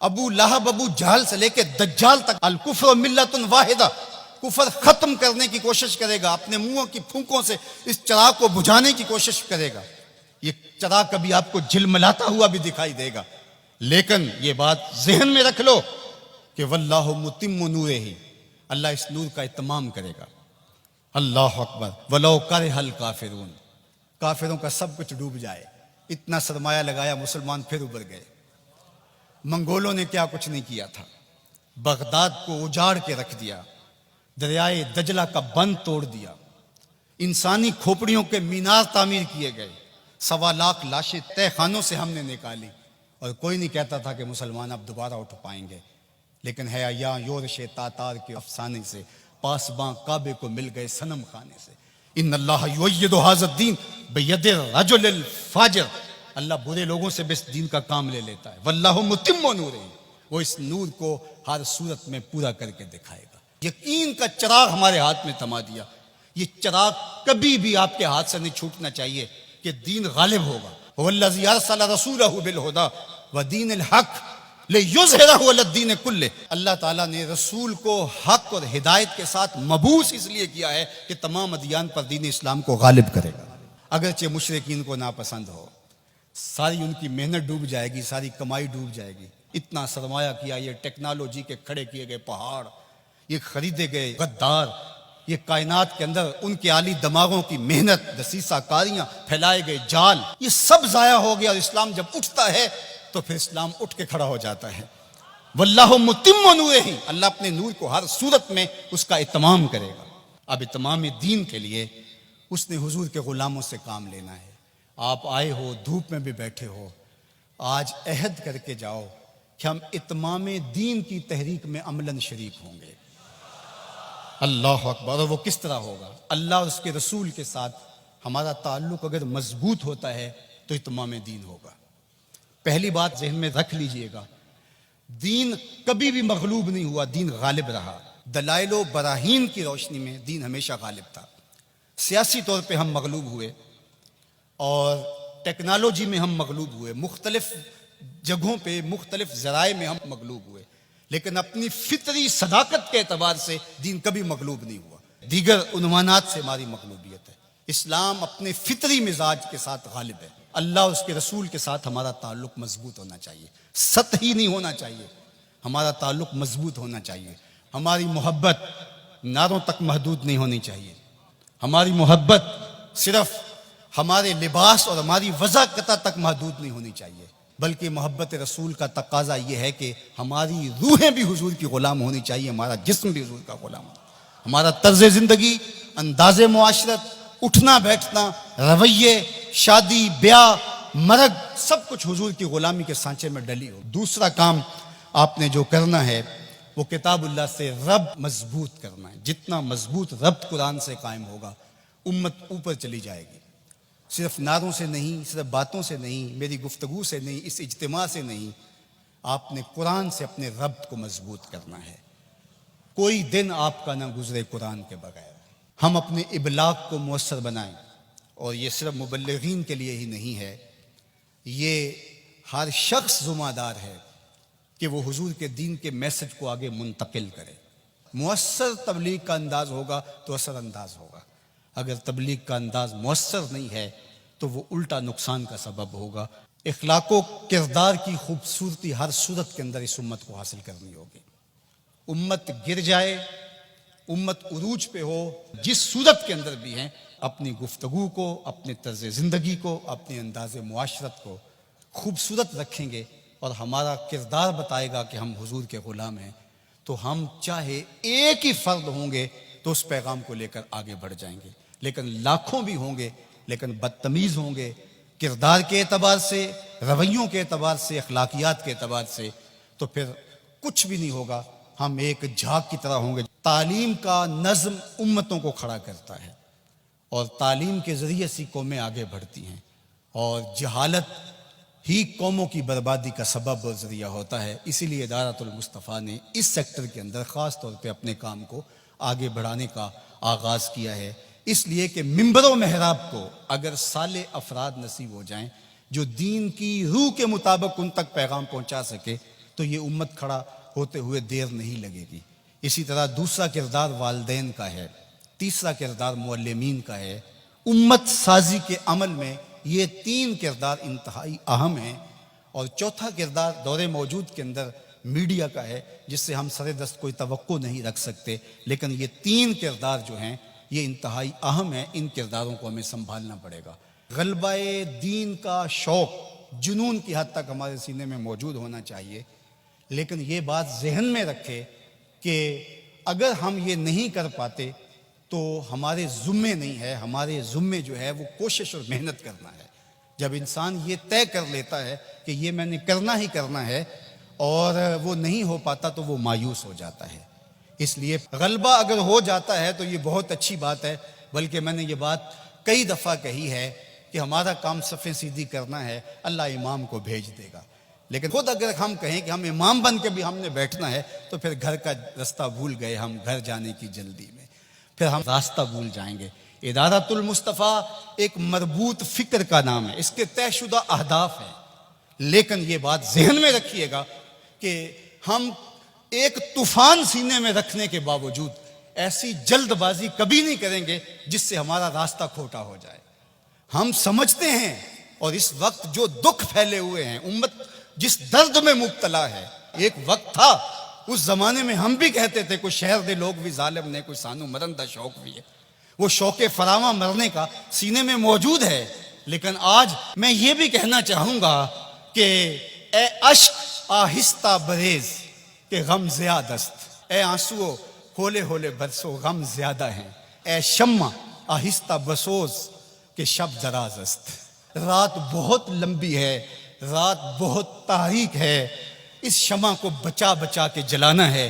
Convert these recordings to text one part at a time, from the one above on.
ابو لہب ابو جہل سے لے کے دجال تک الکفر ملت واحدہ، کفر ختم کرنے کی کوشش کرے گا، اپنے منہوں کی پھونکوں سے اس چراغ کو بجھانے کی کوشش کرے گا۔ یہ چراغ کبھی آپ کو جھلملاتا ہوا بھی دکھائی دے گا، لیکن یہ بات ذہن میں رکھ لو کہ واللہ متم نورہ، اللہ اس نور کا اتمام کرے گا۔ اللہ اکبر، ولو کرہ الکافرون، کافروں کا سب کچھ ڈوب جائے، اتنا سرمایہ لگایا، مسلمان پھر ابھر گئے۔ منگولوں نے کیا کچھ نہیں کیا تھا، بغداد کو اجاڑ کے رکھ دیا، دریائے دجلہ کا بند توڑ دیا، انسانی کھوپڑیوں کے مینار تعمیر کیے گئے، 1.25 لاکھ لاشیں تہہ خانوں سے ہم نے نکالی، اور کوئی نہیں کہتا تھا کہ مسلمان اب دوبارہ اٹھ پائیں گے۔ لیکن ہے یا یورش تاتار کے افسانے سے، پاسباں کعبے کو مل گئے صنم خانے سے۔ ان اللہ یؤید ھذا الدین بید الرجل الفاجر، اللہ برے لوگوں سے بھی اس دین کا کام لے لیتا ہے۔ واللہ متم نورہ، وہ اس نور کو ہر صورت میں پورا کر کے دکھائے گا۔ یقین کا چراغ ہمارے ہاتھ میں تھما دیا، یہ چراغ کبھی بھی آپ کے ہاتھ سے نہیں چھوٹنا چاہیے کہ دین غالب ہوگا۔ هو الذی ارسل رسولہ بالہدی ودین الحق لیظہرہ علی الدین کلہ، اللہ تعالیٰ نے رسول کو حق اور ہدایت کے ساتھ مبعوث اس لیے کیا ہے کہ تمام ادیان پر دین اسلام کو غالب کرے گا۔ اگرچہ مشرکین کو ناپسند ہو، ساری ان کی محنت ڈوب جائے گی، ساری کمائی ڈوب جائے گی، اتنا سرمایہ کیا، یہ ٹیکنالوجی کے کھڑے کیے گئے پہاڑ، یہ خریدے گئے غدار، یہ کائنات کے اندر ان کے عالی دماغوں کی محنت، دسیسہ کاریاں، پھیلائے گئے جال، یہ سب ضائع ہو گیا۔ اور اسلام جب اٹھتا ہے تو پھر اسلام اٹھ کے کھڑا ہو جاتا ہے۔ واللہ متم نورہ، اللہ اپنے نور کو ہر صورت میں اس کا اتمام کرے گا۔ اب اتمام دین کے لیے اس نے حضور کے غلاموں سے کام لینا ہے۔ آپ آئے ہو، دھوپ میں بھی بیٹھے ہو، آج عہد کر کے جاؤ کہ ہم اتمام دین کی تحریک میں عملاً شریک ہوں گے۔ اللہ اکبر، اور وہ کس طرح ہوگا؟ اللہ اور اس کے رسول کے ساتھ ہمارا تعلق اگر مضبوط ہوتا ہے تو اتمام دین ہوگا۔ پہلی بات ذہن میں رکھ لیجئے گا، دین کبھی بھی مغلوب نہیں ہوا، دین غالب رہا۔ دلائل و براہین کی روشنی میں دین ہمیشہ غالب تھا۔ سیاسی طور پہ ہم مغلوب ہوئے اور ٹیکنالوجی میں ہم مغلوب ہوئے، مختلف جگہوں پہ مختلف ذرائع میں ہم مغلوب ہوئے، لیکن اپنی فطری صداقت کے اعتبار سے دین کبھی مغلوب نہیں ہوا۔ دیگر عنوانات سے ہماری مغلوبیت ہے، اسلام اپنے فطری مزاج کے ساتھ غالب ہے۔ اللہ اور اس کے رسول کے ساتھ ہمارا تعلق مضبوط ہونا چاہیے، سطحی نہیں ہونا چاہیے، ہمارا تعلق مضبوط ہونا چاہیے۔ ہماری محبت نعروں تک محدود نہیں ہونی چاہیے، ہماری محبت صرف ہمارے لباس اور ہماری وضاحت تک محدود نہیں ہونی چاہیے، بلکہ محبت رسول کا تقاضا یہ ہے کہ ہماری روحیں بھی حضور کی غلام ہونی چاہیے، ہمارا جسم بھی حضور کا غلام ہو، ہمارا طرز زندگی، انداز معاشرت، اٹھنا بیٹھنا، رویے، شادی بیاہ، مرگ، سب کچھ حضور کی غلامی کے سانچے میں ڈلی ہو۔ دوسرا کام آپ نے جو کرنا ہے وہ کتاب اللہ سے ربط مضبوط کرنا ہے۔ جتنا مضبوط ربط قرآن سے قائم ہوگا، امت اوپر چلی جائے گی۔ صرف نعروں سے نہیں، صرف باتوں سے نہیں، میری گفتگو سے نہیں، اس اجتماع سے نہیں، آپ نے قرآن سے اپنے ربط کو مضبوط کرنا ہے۔ کوئی دن آپ کا نہ گزرے قرآن کے بغیر۔ ہم اپنے ابلاغ کو مؤثر بنائیں، اور یہ صرف مبلغین کے لیے ہی نہیں ہے، یہ ہر شخص ذمہ دار ہے کہ وہ حضور کے دین کے میسج کو آگے منتقل کرے۔ مؤثر تبلیغ کا انداز ہوگا تو اثر انداز ہوگا، اگر تبلیغ کا انداز مؤثر نہیں ہے تو وہ الٹا نقصان کا سبب ہوگا۔ اخلاق و کردار کی خوبصورتی ہر صورت کے اندر اس امت کو حاصل کرنی ہوگی۔ امت گر جائے، امت عروج پہ ہو، جس صورت کے اندر بھی ہیں، اپنی گفتگو کو، اپنے طرز زندگی کو، اپنے انداز معاشرت کو خوبصورت رکھیں گے اور ہمارا کردار بتائے گا کہ ہم حضور کے غلام ہیں، تو ہم چاہے ایک ہی فرد ہوں گے تو اس پیغام کو لے کر آگے بڑھ جائیں گے، لیکن لاکھوں بھی ہوں گے لیکن بدتمیز ہوں گے کردار کے اعتبار سے، رویوں کے اعتبار سے، اخلاقیات کے اعتبار سے، تو پھر کچھ بھی نہیں ہوگا، ہم ایک جھاگ کی طرح ہوں گے۔ تعلیم کا نظم امتوں کو کھڑا کرتا ہے، اور تعلیم کے ذریعے سے قومیں آگے بڑھتی ہیں، اور جہالت ہی قوموں کی بربادی کا سبب اور ذریعہ ہوتا ہے۔ اسی لیے ادارۃ المصطفیٰ نے اس سیکٹر کے اندر خاص طور پہ اپنے کام کو آگے بڑھانے کا آغاز کیا ہے، اس لیے کہ منبر و محراب کو اگر صالح افراد نصیب ہو جائیں جو دین کی روح کے مطابق ان تک پیغام پہنچا سکے تو یہ امت کھڑا ہوتے ہوئے دیر نہیں لگے گی۔ اسی طرح دوسرا کردار والدین کا ہے، تیسرا کردار معلمین کا ہے۔ امت سازی کے عمل میں یہ تین کردار انتہائی اہم ہیں، اور چوتھا کردار دور موجود کے اندر میڈیا کا ہے، جس سے ہم سر دست کوئی توقع نہیں رکھ سکتے، لیکن یہ تین کردار جو ہیں یہ انتہائی اہم ہیں، ان کرداروں کو ہمیں سنبھالنا پڑے گا۔ غلبہ دین کا شوق جنون کی حد تک ہمارے سینے میں موجود ہونا چاہیے، لیکن یہ بات ذہن میں رکھے کہ اگر ہم یہ نہیں کر پاتے تو ہمارے ذمے نہیں ہے، ہمارے ذمے جو ہے وہ کوشش اور محنت کرنا ہے۔ جب انسان یہ طے کر لیتا ہے کہ یہ میں نے کرنا ہی کرنا ہے اور وہ نہیں ہو پاتا تو وہ مایوس ہو جاتا ہے۔ اس لیے غلبہ اگر ہو جاتا ہے تو یہ بہت اچھی بات ہے، بلکہ میں نے یہ بات کئی دفعہ کہی ہے کہ ہمارا کام صفیں سیدھی کرنا ہے، اللہ امام کو بھیج دے گا۔ لیکن خود اگر ہم کہیں کہ ہم امام بن کے بھی ہم نے بیٹھنا ہے تو پھر گھر کا راستہ بھول گئے، ہم گھر جانے کی جلدی میں پھر ہم راستہ بھول جائیں گے۔ ادارۃ المصطفیٰ ایک مربوط فکر کا نام ہے، اس کے طے شدہ اہداف ہیں، لیکن یہ بات ذہن میں رکھیے گا کہ ہم ایک طوفان سینے میں رکھنے کے باوجود ایسی جلد بازی کبھی نہیں کریں گے جس سے ہمارا راستہ کھوٹا ہو جائے۔ ہم سمجھتے ہیں، اور اس وقت جو دکھ پھیلے ہوئے ہیں، امت جس درد میں مبتلا ہے، ایک وقت تھا اس زمانے میں ہم بھی کہتے تھے کوئی شہر دے لوگ بھی ظالم نے، کوئی سانو مرن دا شوق بھی ہے، وہ شوق فراواں مرنے کا سینے میں موجود ہے۔ لیکن آج میں یہ بھی کہنا چاہوں گا کہ اے اشک آہستہ بریز کہ غم زیادہ است، اے آنسو ہولے ہولے برسو غم زیادہ ہیں، اے شمع آہستہ بسوز کہ شب دراز است۔ رات بہت لمبی ہے، رات بہت تاریک ہے، اس شمع کو بچا بچا کے جلانا ہے،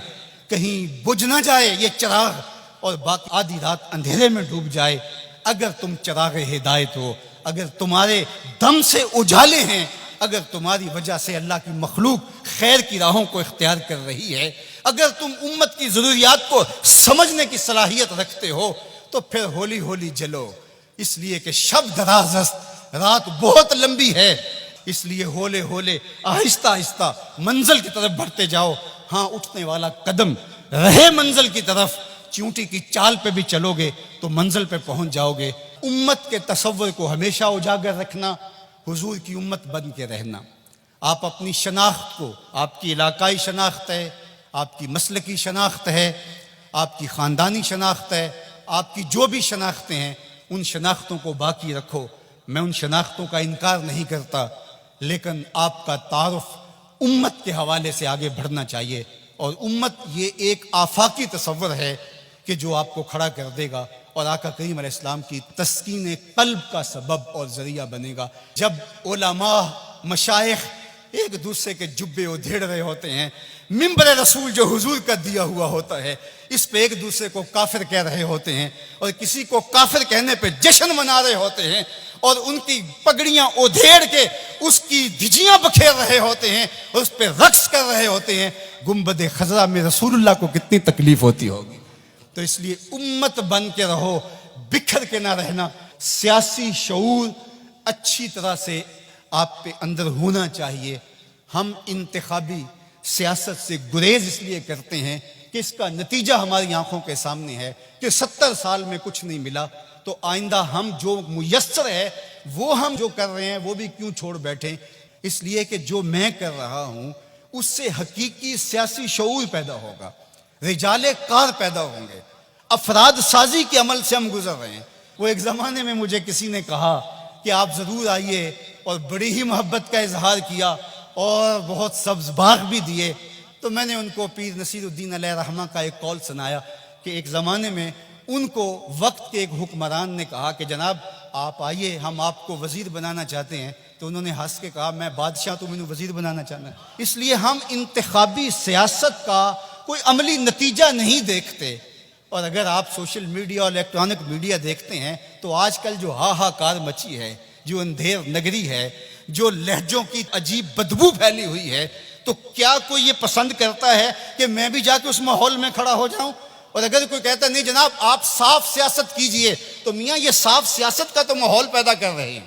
کہیں بجھ نہ جائے یہ چراغ اور باقی آدھی رات اندھیرے میں ڈوب جائے۔ اگر تم چراغ ہدایت ہو، اگر تمہارے دم سے اجالے ہیں، اگر تمہاری وجہ سے اللہ کی مخلوق خیر کی راہوں کو اختیار کر رہی ہے، اگر تم امت کی ضروریات کو سمجھنے کی صلاحیت رکھتے ہو تو پھر ہولی ہولی جلو، اس لیے کہ شب دراز است، رات بہت لمبی ہے، اس لیے ہولے ہولے آہستہ آہستہ منزل کی طرف بڑھتے جاؤ۔ ہاں اٹھنے والا قدم رہے منزل کی طرف، چونٹی کی چال پہ بھی چلو گے تو منزل پہ پہنچ جاؤ گے۔ امت کے تصور کو ہمیشہ اجاگر رکھنا، حضور کی امت بن کے رہنا۔ آپ اپنی شناخت کو، آپ کی علاقائی شناخت ہے، آپ کی مسلکی شناخت ہے، آپ کی خاندانی شناخت ہے، آپ کی جو بھی شناختیں ہیں ان شناختوں کو باقی رکھو۔ میں ان شناختوں کا انکار نہیں کرتا، لیکن آپ کا تعارف امت کے حوالے سے آگے بڑھنا چاہیے، اور امت یہ ایک آفاقی تصور ہے کہ جو آپ کو کھڑا کر دے گا اور آقا کریم علیہ السلام کی تسکین قلب کا سبب اور ذریعہ بنے گا۔ جب علماء مشائخ ایک دوسرے کے جبے ادھیڑ رہے ہوتے ہیں، منبر رسول جو حضور کا دیا ہوا ہوتا ہے اس پہ ایک دوسرے کو کافر کہہ رہے ہوتے ہیں، اور کسی کو کافر کہنے پہ جشن منا رہے ہوتے ہیں، اور ان کی پگڑیاں ادھیڑ کے اس کی دھجیاں بکھیر رہے ہوتے ہیں اور اس پہ رقص کر رہے ہوتے ہیں، گنبد خضرا میں رسول اللہ کو کتنی تکلیف ہوتی ہوگی۔ تو اس لیے امت بن کے رہو، بکھر کے نہ رہنا۔ سیاسی شعور اچھی طرح سے آپ پہ اندر ہونا چاہیے۔ ہم انتخابی سیاست سے گریز اس لیے کرتے ہیں کہ اس کا نتیجہ ہماری آنکھوں کے سامنے ہے کہ 70 سال میں کچھ نہیں ملا، تو آئندہ ہم جو میسر ہے وہ ہم جو کر رہے ہیں وہ بھی کیوں چھوڑ بیٹھیں۔ اس لیے کہ جو میں کر رہا ہوں اس سے حقیقی سیاسی شعور پیدا ہوگا، رجال کار پیدا ہوں گے، افراد سازی کے عمل سے ہم گزر رہے ہیں۔ وہ ایک زمانے میں مجھے کسی نے کہا کہ آپ ضرور آئیے، اور بڑی ہی محبت کا اظہار کیا اور بہت سبز باغ بھی دیے۔ تو میں نے ان کو پیر نصیر الدین علیہ رحمہ کا ایک قول سنایا کہ ایک زمانے میں ان کو وقت کے ایک حکمران نے کہا کہ جناب آپ آئیے، ہم آپ کو وزیر بنانا چاہتے ہیں۔ تو انہوں نے ہنس کے کہا میں بادشاہ، تو مجھے وزیر بنانا چاہنا ہے۔ اس لیے ہم انتخابی سیاست کا کوئی عملی نتیجہ نہیں دیکھتے۔ اور اگر آپ سوشل میڈیا اور الیکٹرانک میڈیا دیکھتے ہیں تو آج کل جو ہاہاکار مچی ہے، جو اندھیر نگری ہے، جو لہجوں کی عجیب بدبو پھیلی ہوئی ہے، تو کیا کوئی یہ پسند کرتا ہے کہ میں بھی جا کے اس ماحول میں کھڑا ہو جاؤں؟ اور اگر کوئی کہتا ہے نہیں جناب آپ صاف سیاست کیجئے، تو میاں یہ صاف سیاست کا تو ماحول پیدا کر رہے ہیں،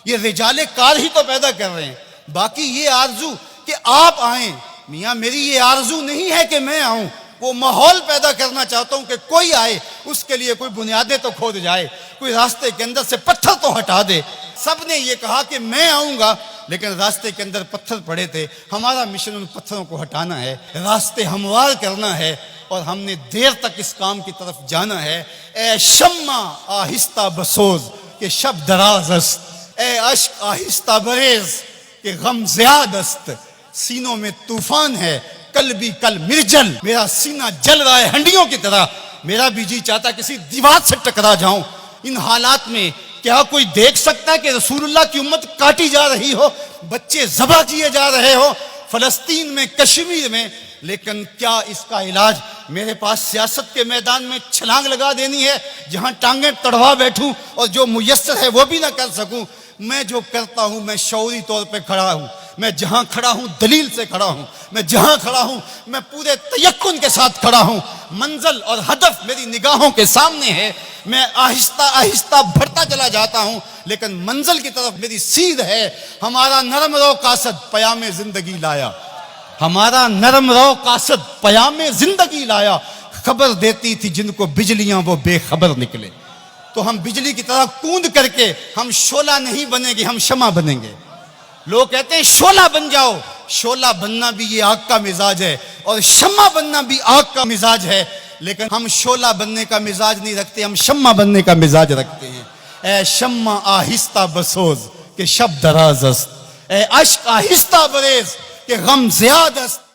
یہ رجال کار ہی تو پیدا کر رہے ہیں۔ باقی یہ آرزو کہ آپ آئیں، میاں میری یہ آرزو نہیں ہے کہ میں آؤں، وہ ماحول پیدا کرنا چاہتا ہوں کہ کوئی آئے، اس کے لیے کوئی بنیادیں تو کھود جائے، کوئی راستے کے اندر سے پتھر تو ہٹا دے۔ سب نے یہ کہا کہ میں آؤں گا، لیکن راستے کے اندر پتھر پڑے تھے۔ ہمارا مشن ان پتھروں کو ہٹانا ہے، راستے ہموار کرنا ہے، اور ہم نے دیر تک اس کام کی طرف جانا ہے۔ اے شمع آہستہ بسوز کہ شب دراز است، اے اشک آہستہ بریز کہ غم زیاد است، سینوں میں طوفان ہے کل بھی کل مرجل، میرا سینہ جل رہا ہے ہنڈیوں کی طرح، میرا بھی جی چاہتا کسی دیوار سے ٹکرا جاؤں۔ ان حالات میں کیا کوئی دیکھ سکتا ہے کہ رسول اللہ کی امت کاٹی جا رہی ہو، بچے ذبح کیے جا رہے ہو فلسطین میں، کشمیر میں، لیکن کیا اس کا علاج میرے پاس سیاست کے میدان میں چھلانگ لگا دینی ہے، جہاں ٹانگیں تڑوا بیٹھوں اور جو میسر ہے وہ بھی نہ کر سکوں؟ میں جو کرتا ہوں میں شعوری طور پہ کھڑا ہوں، میں جہاں کھڑا ہوں دلیل سے کھڑا ہوں، میں جہاں کھڑا ہوں میں پورے تیقن کے ساتھ کھڑا ہوں، منزل اور ہدف میری نگاہوں کے سامنے ہے، میں آہستہ آہستہ بڑھتا چلا جاتا ہوں، لیکن منزل کی طرف میری سیر ہے۔ ہمارا نرم رو قاصد پیام زندگی لایا، ہمارا نرم رو قاصد پیام زندگی لایا، خبر دیتی تھی جن کو بجلیاں وہ بے خبر نکلے۔ تو ہم بجلی کی طرح کوند کر کے ہم شعلہ نہیں بنیں گے، ہم شمع بنیں گے۔ لوگ کہتے ہیں شعلہ بن جاؤ، شعلہ بننا بھی یہ آگ کا مزاج ہے، اور شمع بننا بھی آگ کا مزاج ہے، لیکن ہم شعلہ بننے کا مزاج نہیں رکھتے، ہم شمع بننے کا مزاج رکھتے ہیں۔ اے شمع آہستہ بسوز کہ شب دراز است، اے اشک آہستہ بریز کہ غم زیاد است۔